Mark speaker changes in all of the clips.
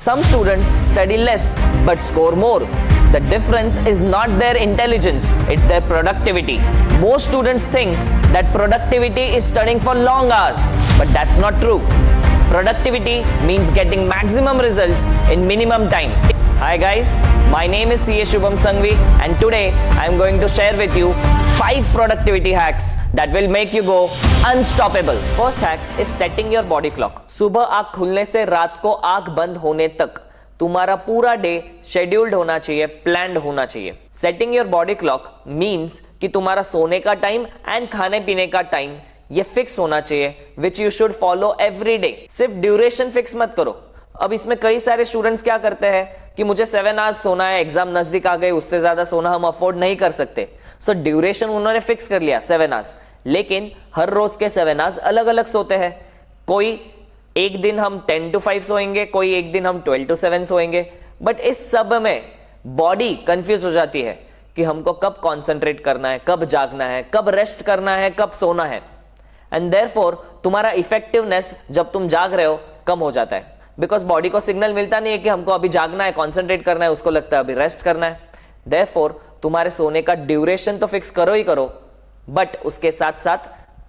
Speaker 1: Some students study less but score more. The difference is not their intelligence, it's their productivity. Most students think that productivity is studying for long hours, but that's not true. Productivity means getting maximum results in minimum time. Hi guys, my name is CA Shubham Sangvi and today I am going to share with you 5 productivity hacks that will make you go unstoppable. First hack is setting your body clock. सुबह आंख खुलने से रात को आंख बंद होने तक तुम्हारा पूरा डे शेड्यूल्ड होना चाहिए, प्लान्ड होना चाहिए. Setting your body clock means कि तुम्हारा सोने का टाइम एंड खाने पीने का टाइम ये फिक्स होना चाहिए, which you should follow every day. सिर्फ ड्यूरेशन फिक्स मत करो. अब इसमें कई सारे स्टूडेंट्स क्या करते हैं कि मुझे 7 आवर्स सोना है, एग्जाम नजदीक आ गए, उससे ज्यादा सोना हम अफोर्ड नहीं कर सकते. सो ड्यूरेशन उन्होंने फिक्स कर लिया 7 आवर्स, लेकिन हर रोज के 7 आवर्स अलग अलग सोते हैं. कोई एक दिन हम 10 to 5 सोएंगे, कोई एक दिन हम 12 to 7 सोएंगे. बट इस सब में बॉडी कंफ्यूज हो जाती है कि हमको कब कॉन्सेंट्रेट करना है, कब जागना है, कब रेस्ट करना है, कब सोना है. एंड देयरफॉर तुम्हारा इफेक्टिवनेस जब तुम जाग रहे हो कम हो जाता है, बिकॉज बॉडी को सिग्नल मिलता नहीं है कि हमको अभी जागना है, कॉन्सेंट्रेट करना है, उसको लगता है अभी रेस्ट करना है. देयरफॉर तुम्हारे सोने का ड्यूरेशन तो फिक्स करो ही करो, बट उसके साथ साथ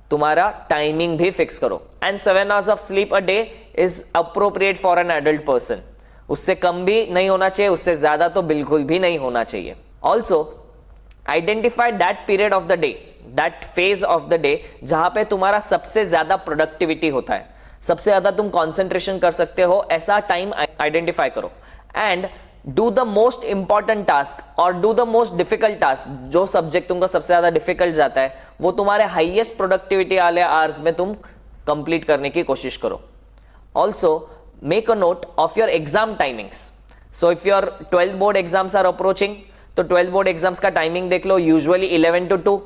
Speaker 1: तुम्हारा टाइमिंग भी फिक्स करो. And 7 hours of sleep a day is appropriate for an adult person. उससे कम भी नहीं होना चाहिए, उससे ज्यादा तो बिल्कुल भी नहीं होना चाहिए. Also identify that period of the day, that phase of the day जहां पे तुम्हारा सबसे ज्यादा प्रोडक्टिविटी होता है, सबसे ज्यादा तुम कंसंट्रेशन कर सकते हो, ऐसा टाइम आइडेंटिफाई करो. And do the most important task और do the most difficult task. जो सब्जेक्ट तुमको सबसे ज्यादा डिफिकल्ट जाता है वो तुम्हारे हाईएस्ट प्रोडक्टिविटी वाले आवर्स में तुम कंप्लीट करने की कोशिश करो. Also make a note of your exam timings. So if your 12th board exams are approaching तो 12th बोर्ड एग्जाम्स का टाइमिंग देख लो. Usually 11 to 2,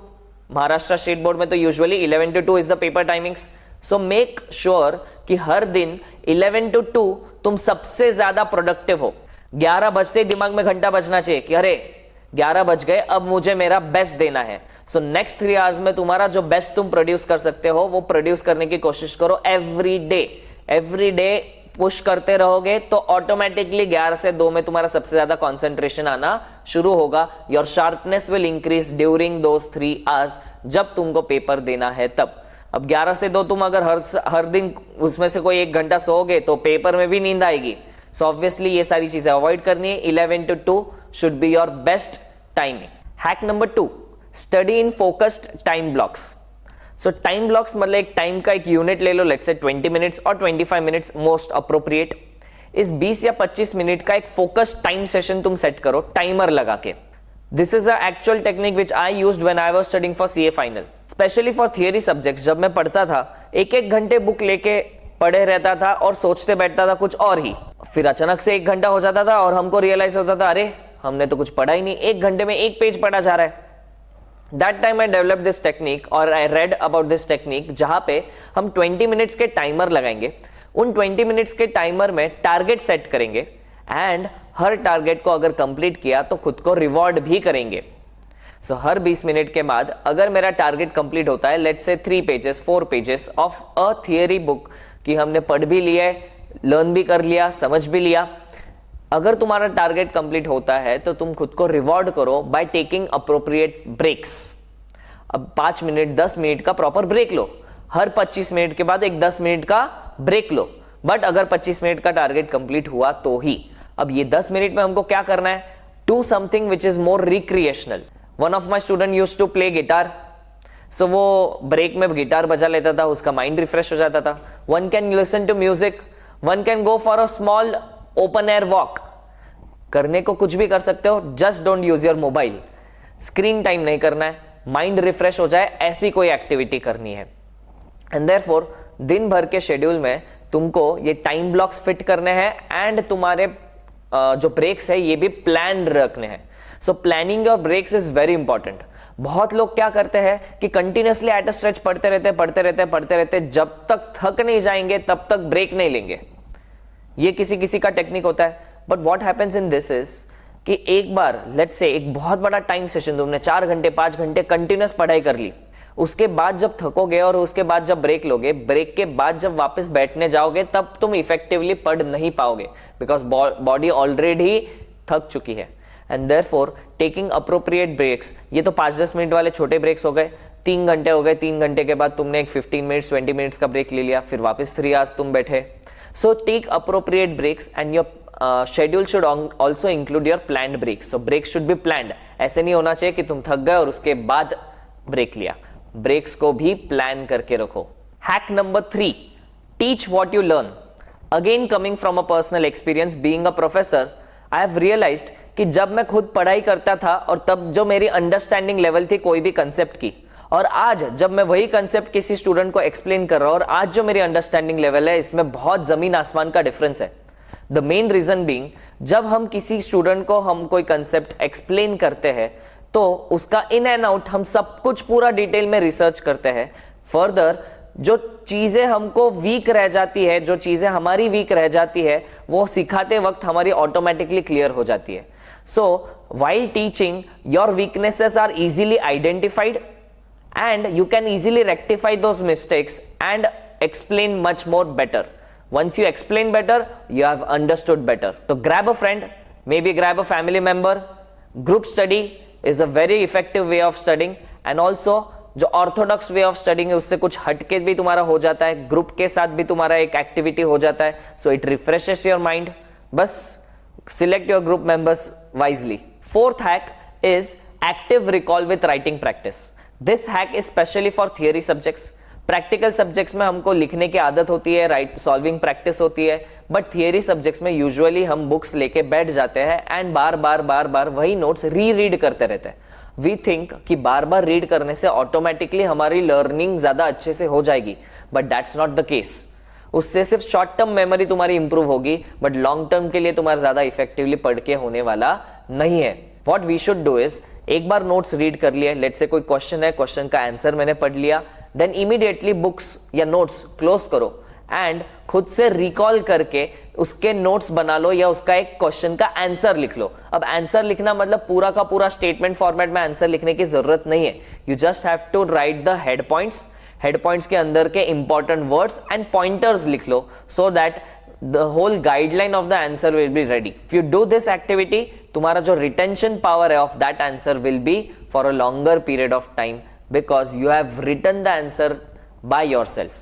Speaker 1: Maharashtra state board में तो usually 11 to 2 is the paper timings. So make sure कि हर दिन 11 to 2 तुम सबसे ज्यादा प्रोडक्टिव हो. 11 बजते ही दिमाग में घंटा बजना चाहिए कि अरे 11 बज गए, अब मुझे मेरा बेस्ट देना है. सो नेक्स्ट 3 आवर्स में तुम्हारा जो बेस्ट तुम प्रोड्यूस कर सकते हो वो प्रोड्यूस करने की कोशिश करो. एवरी डे पुश करते रहोगे तो ऑटोमेटिकली 11 से 2 में तुम्हारा सबसे ज्यादा कंसंट्रेशन आना शुरू होगा. Your sharpness will increase during those 3 hours जब तुमको पेपर देना है तब. अब 11 से 2 तुम अगर हर दिन उसमें से कोई 1 घंटा सोओगे तो पेपर में भी नींद आएगी. सो ऑब्वियसली ये सारी चीजें अवॉइड करनी है. 11 to 2 should be your best timing. Hack number 2, study in focused time blocks. So time blocks मतलब एक टाइम का एक यूनिट ले लो, लेट्स से 20 मिनट्स और 25 मिनट्स मोस्ट अप्रोप्रिएट. इस 20 या 25 मिनट का एक फोकस्ड टाइम सेशन तुम सेट करो टाइमर लगा के. This is a actual technique which I used when I was studying for CA final, specially for theory subjects. जब मैं पढ़ता था 1-1 घंटे बुक लेके पढ़े रहता था और सोचते बैठता था कुछ और ही. फिर अचानक से 1 घंटा हो जाता था और हमको रियलाइज होता था अरे हमने तो कुछ पढ़ा ही नहीं, 1 घंटे में 1 पेज पढ़ा जा रहा है. That time I develop this technique और I read about this technique जहां पे हम 20 मिनट्स के टाइमर लगाएंगे. उन 20 मिनट्स के टाइमर में टारगेट सेट करेंगे एंड हर टारगेट को अगर कंप्लीट किया तो खुद को रिवॉर्ड भी करेंगे. सो हर 20 मिनट के बाद अगर मेरा टारगेट कंप्लीट होता है, let's say 3 pages 4 pages of a theory book कि हमने पढ़ भी लिया है, लर्न भी कर लिया, समझ भी लिया. अगर तुम्हारा टारगेट कंप्लीट होता है तो तुम खुद को रिवॉर्ड करो बाय टेकिंग अप्रोप्रिएट ब्रेक्स. अब 5 मिनट 10 मिनट का प्रॉपर ब्रेक लो. हर 25 मिनट के बाद एक 10 मिनट का ब्रेक लो. बट अगर 25 मिनट का टारगेट कंप्लीट हुआ तो ही. अब ये 10 मिनट में हमको क्या करना है? Do something which is more recreational. One of my student used to play guitar. So वो ब्रेक में गिटार बजा लेता था, उसका माइंड रिफ्रेश हो जाता था. One can listen to music, one can go for a small open air walk. करने को कुछ भी कर सकते हो, just don't use your mobile. Screen time नहीं करना है, माइंड रिफ्रेश हो जाए ऐसी कोई एक्टिविटी करनी है. एंड देयरफॉर दिन भर के शेड्यूल में तुमको ये टाइम ब्लॉक्स फिट करने हैं एंड तुम्हारे जो ब्रेक्स है ये भी प्लान रखने हैं. So planning your breaks is very important. बहुत लोग क्या करते हैं कि कंटिन्यूअसली एट अ स्ट्रेच पढ़ते रहते जब तक थक नहीं जाएंगे तब तक ब्रेक नहीं लेंगे. ये किसी का टेक्निक होता है. But what happens in this is कि एक बार लेट्स से एक बहुत बड़ा टाइम सेशन तुमने 4 घंटे 5 घंटे कंटिन्यूअस पढ़ाई कर ली, उसके बाद जब थकोगे और उसके बाद जब ब्रेक लोगे, ब्रेक के बाद जब वापस बैठने जाओगे तब तुम इफेक्टिवली पढ़ नहीं पाओगे, बिकॉज बॉडी ऑलरेडी थक चुकी है. And therefore taking appropriate breaks, ये तो 5-10 मिनट वाले छोटे ब्रेक्स हो गए. 3 घंटे हो गए, 3 घंटे के बाद तुमने एक 15 मिनट्स 20 मिनट्स का ब्रेक ले लिया, फिर वापस 3 आवर्स तुम बैठे. So take appropriate breaks and your schedule should also include your planned breaks. So break should be planned. ऐसे नहीं होना चाहिए कि तुम थक गए और उसके बाद ब्रेक लिया. ब्रेक्स को भी प्लान करके रखो. Hack number 3, teach what you learn. Again coming from a personal experience being a professor, I have realised कि जब मैं खुद पढ़ाई करता था और तब जो मेरी अंडरस्टैंडिंग लेवल थी कोई भी कंसेप्ट की, और आज जब मैं वही कंसेप्ट किसी स्टूडेंट को एक्सप्लेन कर रहा हूं और आज जो मेरी अंडरस्टैंडिंग लेवल है, इसमें बहुत जमीन आसमान का डिफरेंस है. द मेन रीजन बीइंग, जब हम किसी स्टूडेंट को हम कोई कंसेप्ट एक्सप्लेन करते हैं तो उसका इन एंड आउट हम सब कुछ पूरा डिटेल में रिसर्च करते हैं. फर्दर जो चीजें हमको वीक रह जाती है, जो चीजें हमारी वीक रह जाती है, वो सिखाते वक्त हमारी ऑटोमेटिकली क्लियर हो जाती है. So while teaching, your weaknesses are easily identified and you can easily rectify those mistakes and explain much more better. Once you explain better, you have understood better. So grab a friend, maybe grab a family member. Group study is a very effective way of studying, and also जो Orthodox way of studying है उससे कुछ हटके भी तुम्हारा हो जाता है, ग्रुप के साथ भी तुम्हारा एक एक्टिविटी हो जाता है. So it refreshes your mind. बस select your group members wisely. Fourth hack is active recall with writing practice. This hack is specially for theory subjects. Practical subjects में हमको लिखने की आदत होती है, राइट सॉल्विंग प्रैक्टिस होती है, बट थियरी सब्जेक्ट्स में यूजुअली हम बुक्स लेके बैठ जाते हैं एंड बार बार वही नोट्स रीड करते रहते हैं. वी थिंक कि बार बार रीड करने से ऑटोमेटिकली हमारी लर्निंग ज्यादा अच्छे से हो जाएगी, but that's not the case. उससे सिर्फ शॉर्ट टर्म मेमोरी तुम्हारी इंप्रूव होगी, बट लॉन्ग टर्म के लिए तुम्हारा ज्यादा इफेक्टिवली पढ़ के होने वाला नहीं है. What we should do is, एक बार नोट्स रीड कर लिए, लेट्स से कोई क्वेश्चन है, क्वेश्चन का आंसर मैंने पढ़ लिया, देन इमीडिएटली बुक्स या नोट्स क्लोज करो एंड खुद से रिकॉल करके उसके नोट्स बना लो या उसका एक क्वेश्चन का आंसर लिख लो. अब आंसर लिखना मतलब पूरा का पूरा स्टेटमेंट फॉर्मेट में आंसर लिखने की जरूरत नहीं है. You just have to write the head points. Head points के अंदर के इंपॉर्टेंट वर्ड्स एंड पॉइंटर्स लिख लो, so that the whole guideline of the answer will be ready. If you do this activity, तुम्हारा जो retention power है of that answer will be for a longer period of time because you have written the answer by yourself.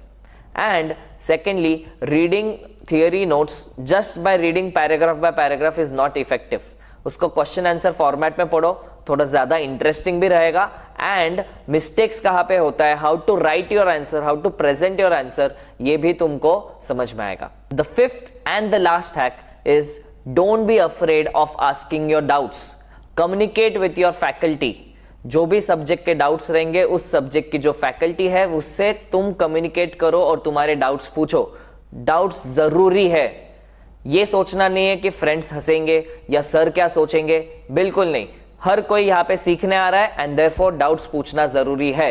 Speaker 1: And secondly, reading theory notes just by reading paragraph by paragraph is not effective. उसको question answer format में पढ़ो, थोड़ा ज्यादा interesting भी रहेगा. And mistakes कहां पे होता है, how to write your answer, how to present your answer, ये भी तुमको समझ में आएगा. The fifth and the last hack is don't be afraid of asking your doubts. Communicate with your faculty. जो भी सब्जेक्ट के डाउट्स रहेंगे, उस सब्जेक्ट की जो फैकल्टी है उससे तुम कम्युनिकेट करो और तुम्हारे डाउट्स पूछो. डाउट्स जरूरी है. ये सोचना नहीं है कि फ्रेंड्स हंसेंगे या सर क्या सोचेंगे, बिल्कुल नहीं. हर कोई यहाँ पे सीखने आ रहा है एंड देयरफॉर डाउट्स पूछना जरूरी है.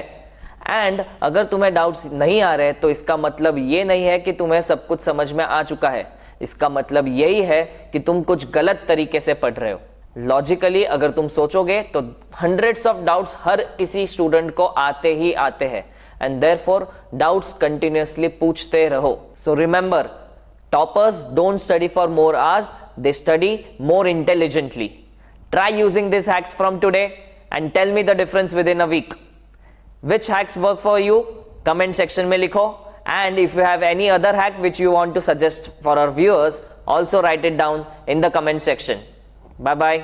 Speaker 1: एंड अगर तुम्हें डाउट्स नहीं आ रहे तो इसका मतलब ये नहीं है कि तुम्हें सब कुछ समझ में आ चुका है. इसका मतलब यही है कि तुम कुछ गलत तरीके से पढ़ रहे हो. लॉजिकली अगर तुम सोचोगे तो हंड्रेड्स ऑफ डाउट्स हर किसी स्टूडेंट को आते ही आते हैं एंड देयरफॉर डाउट्स कंटिन्यूअसली पूछते रहो. So remember, toppers don't study for more hours, they study more intelligently. Try using these hacks from today and tell me the difference within a week. Which hacks work for you? Comment section में लिखो. And if you have any other hack which you want to suggest for our viewers, also write it down in the comment section. Bye bye.